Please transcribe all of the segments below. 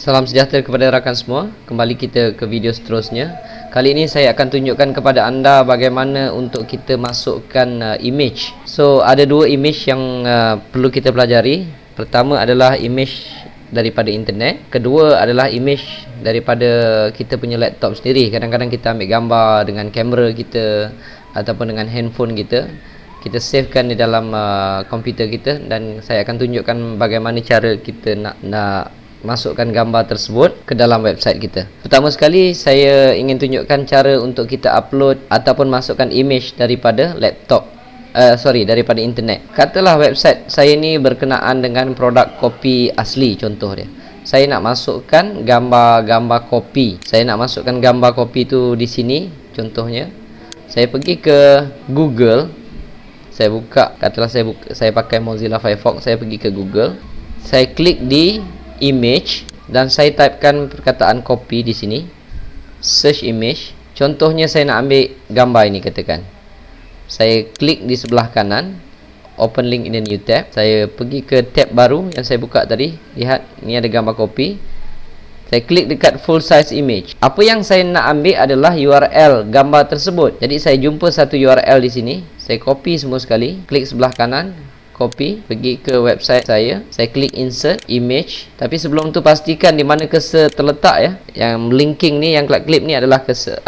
Salam sejahtera kepada rakan semua. Kembali kita ke video seterusnya. Kali ini saya akan tunjukkan kepada anda bagaimana untuk kita masukkan image. So ada dua image yang perlu kita pelajari. Pertama adalah image daripada internet. Kedua adalah image daripada kita punya laptop sendiri. Kadang-kadang kita ambil gambar dengan kamera kita ataupun dengan handphone kita. Kita savekan di dalam komputer kita, dan saya akan tunjukkan bagaimana cara kita nak masukkan gambar tersebut ke dalam website kita. Pertama sekali saya ingin tunjukkan cara untuk kita upload ataupun masukkan image daripada laptop, daripada internet. Katalah website saya ni berkenaan dengan produk kopi asli, contoh dia. Saya nak masukkan gambar kopi. Saya nak masukkan gambar kopi tu di sini, contohnya. Saya pergi ke Google. Saya buka, katalah saya pakai Mozilla Firefox. Saya pergi ke Google. Saya klik di image dan saya typekan perkataan copy di sini, search image. Contohnya saya nak ambil gambar ini, katakan saya klik di sebelah kanan, open link in a new tab. Saya pergi ke tab baru yang saya buka tadi. Lihat, ini ada gambar copy. Saya klik dekat full size image. Apa yang saya nak ambil adalah URL gambar tersebut. Jadi saya jumpa satu URL di sini. Saya copy semua sekali, klik sebelah kanan, copy, pergi ke website saya. Saya klik insert image. Tapi sebelum tu pastikan di mana cursor terletak ya. Yang linking ni, yang klip ni adalah cursor,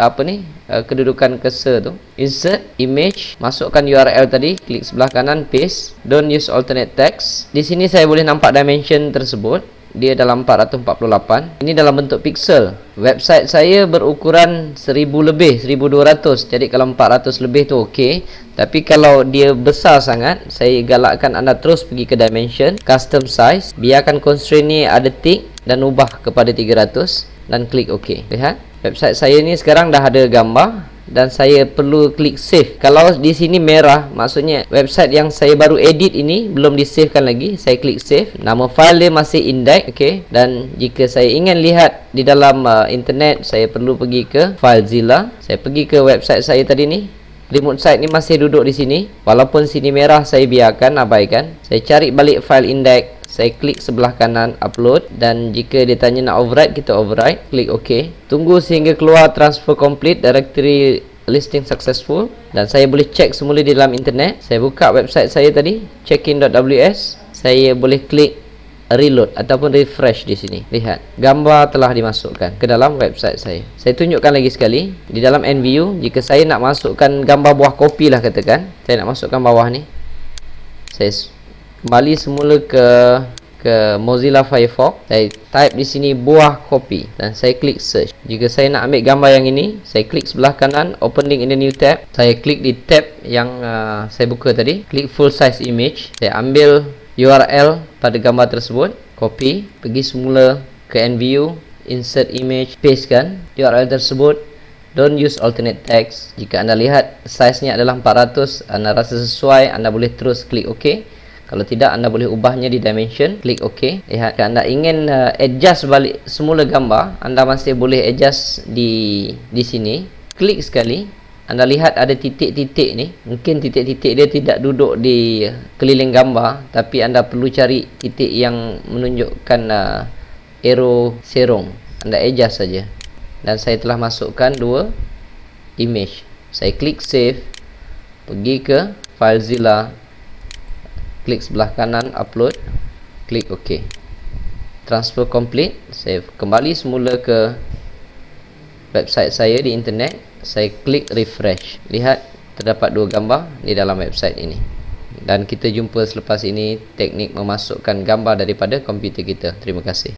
kedudukan cursor tu. Insert image, masukkan URL tadi, klik sebelah kanan, paste. Don't use alternate text. Di sini saya boleh nampak dimension tersebut. Dia dalam 448. Ini dalam bentuk pixel. Website saya berukuran 1000 lebih, 1200. Jadi kalau 400 lebih tu okey. Tapi kalau dia besar sangat, saya galakkan anda terus pergi ke dimension, custom size, biarkan constraint ni ada tick dan ubah kepada 300 dan klik OK. Lihat, website saya ni sekarang dah ada gambar dan saya perlu klik save. Kalau di sini merah, maksudnya website yang saya baru edit ini belum disavekan lagi. Saya klik save. Nama file dia masih index, okey. Dan jika saya ingin lihat di dalam internet, saya perlu pergi ke FileZilla. Saya pergi ke website saya tadi ni. Remote site ni masih duduk di sini. Walaupun sini merah, saya biarkan, abaikan. Saya cari balik file index. Saya klik sebelah kanan upload, dan jika dia tanya nak overwrite, kita overwrite, klik OK. Tunggu sehingga keluar transfer complete, directory listing successful, dan saya boleh cek semula di dalam internet. Saya buka website saya tadi, checkin.ws. Saya boleh klik reload ataupun refresh di sini. Lihat, gambar telah dimasukkan ke dalam website saya. Saya tunjukkan lagi sekali di dalam end view. Jika saya nak masukkan gambar buah kopi lah, katakan saya nak masukkan bawah ni, saya kembali semula ke Mozilla Firefox. Saya type di sini buah kopi dan saya klik search. Jika saya nak ambil gambar yang ini, saya klik sebelah kanan, open link in the new tab. Saya klik di tab yang saya buka tadi, klik full size image. Saya ambil URL pada gambar tersebut, copy, pergi semula ke end view, insert image, pastekan URL tersebut. Don't use alternate text. Jika anda lihat size-nya adalah 400, anda rasa sesuai, anda boleh terus klik OK. Kalau tidak, anda boleh ubahnya di dimension, klik OK. Lihat, kalau anda ingin adjust balik semula gambar, anda masih boleh adjust di sini. Klik sekali, anda lihat ada titik-titik ni. Mungkin titik-titik dia tidak duduk di keliling gambar, tapi anda perlu cari titik yang menunjukkan arrow serong. Anda adjust saja. Dan saya telah masukkan dua image. Saya klik save, pergi ke FileZilla, klik sebelah kanan upload, klik OK. Transfer complete. Saya kembali semula ke website saya di internet. Saya klik refresh. Lihat, terdapat dua gambar di dalam website ini. Dan kita jumpa selepas ini teknik memasukkan gambar daripada komputer kita. Terima kasih.